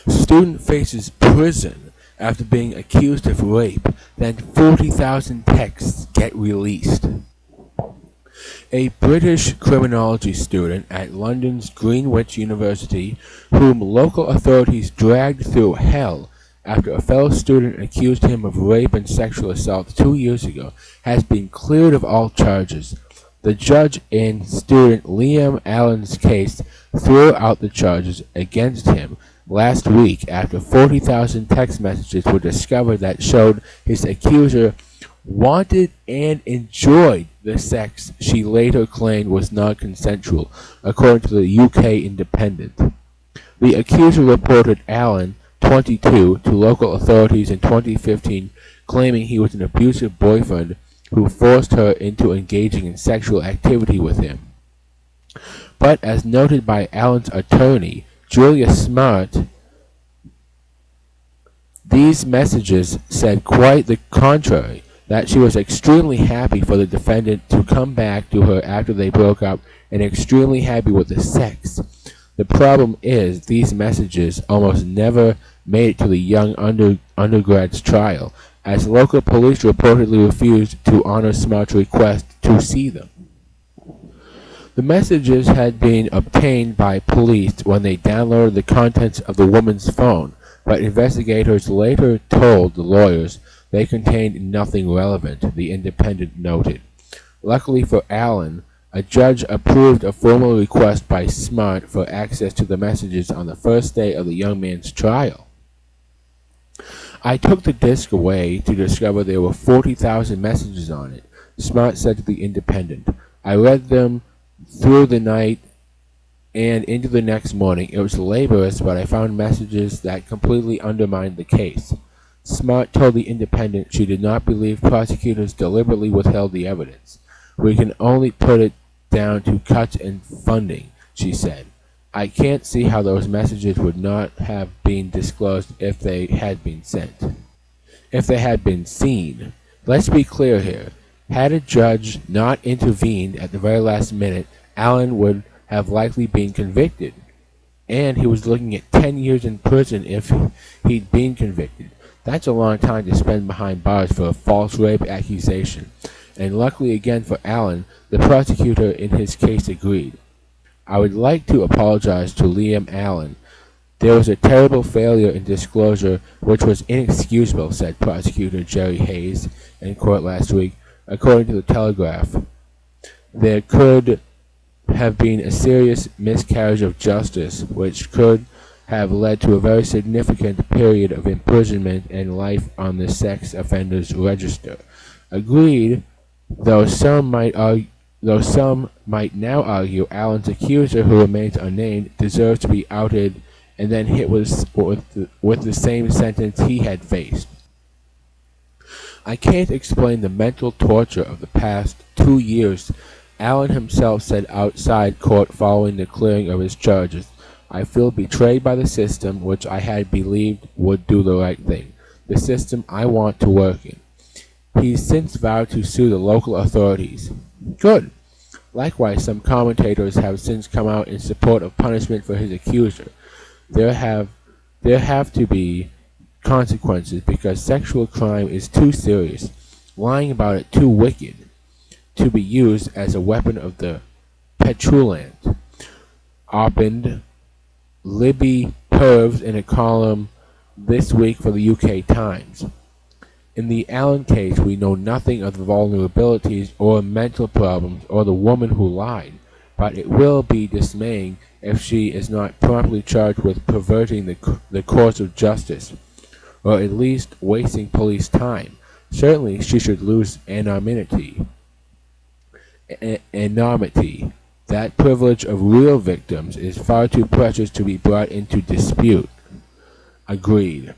Student faces prison after being accused of rape, then 40,000 texts get released. A British criminology student at London's Greenwich University, whom local authorities dragged through hell after a fellow student accused him of rape and sexual assault 2 years ago, has been cleared of all charges. The judge in student Liam Allen's case threw out the charges against him last week after 40,000 text messages were discovered that showed his accuser wanted and enjoyed the sex she later claimed was non-consensual, according to the UK Independent. The accuser reported Allen, 22, to local authorities in 2015, claiming he was an abusive boyfriend who forced her into engaging in sexual activity with him. But as noted by Allen's attorney, Julia Smart, these messages said quite the contrary, that she was extremely happy for the defendant to come back to her after they broke up and extremely happy with the sex. The problem is these messages almost never made it to the young undergrad's trial, as local police reportedly refused to honor Smart's request to see them. The messages had been obtained by police when they downloaded the contents of the woman's phone, but investigators later told the lawyers they contained nothing relevant, the Independent noted. Luckily for Allen, a judge approved a formal request by Smart for access to the messages on the first day of the young man's trial. I took the disk away to discover there were 40,000 messages on it, Smart said to the Independent. I read them through the night and into the next morning. It was laborious, but I found messages that completely undermined the case. Smart told the Independent she did not believe prosecutors deliberately withheld the evidence. We can only put it down to cuts in funding, she said. I can't see how those messages would not have been disclosed if they had been sent. If they had been seen. Let's be clear here. Had a judge not intervened at the very last minute, Allen would have likely been convicted. And he was looking at 10 years in prison if he'd been convicted. That's a long time to spend behind bars for a false rape accusation. And luckily again for Allen, the prosecutor in his case agreed. I would like to apologize to Liam Allen. There was a terrible failure in disclosure which was inexcusable, said Prosecutor Jerry Hayes in court last week. According to the Telegraph, there could have been a serious miscarriage of justice which could have led to a very significant period of imprisonment and life on the sex offenders register. Agreed, though some might now argue Allen's accuser, who remains unnamed, deserves to be outed and then hit with the same sentence he had faced. I can't explain the mental torture of the past 2 years, Allen himself said outside court following the clearing of his charges. I feel betrayed by the system which I had believed would do the right thing, the system I want to work in. He's since vowed to sue the local authorities. Good. Likewise, some commentators have since come out in support of punishment for his accuser. There have to be consequences because sexual crime is too serious, lying about it too wicked, to be used as a weapon of the petulant, opened Libby Purves in a column this week for the UK Times. In the Allen case, we know nothing of the vulnerabilities or mental problems or the woman who lied, but it will be dismaying if she is not promptly charged with perverting the course of justice, or at least wasting police time. Certainly she should lose anonymity. That privilege of real victims is far too precious to be brought into dispute. Agreed.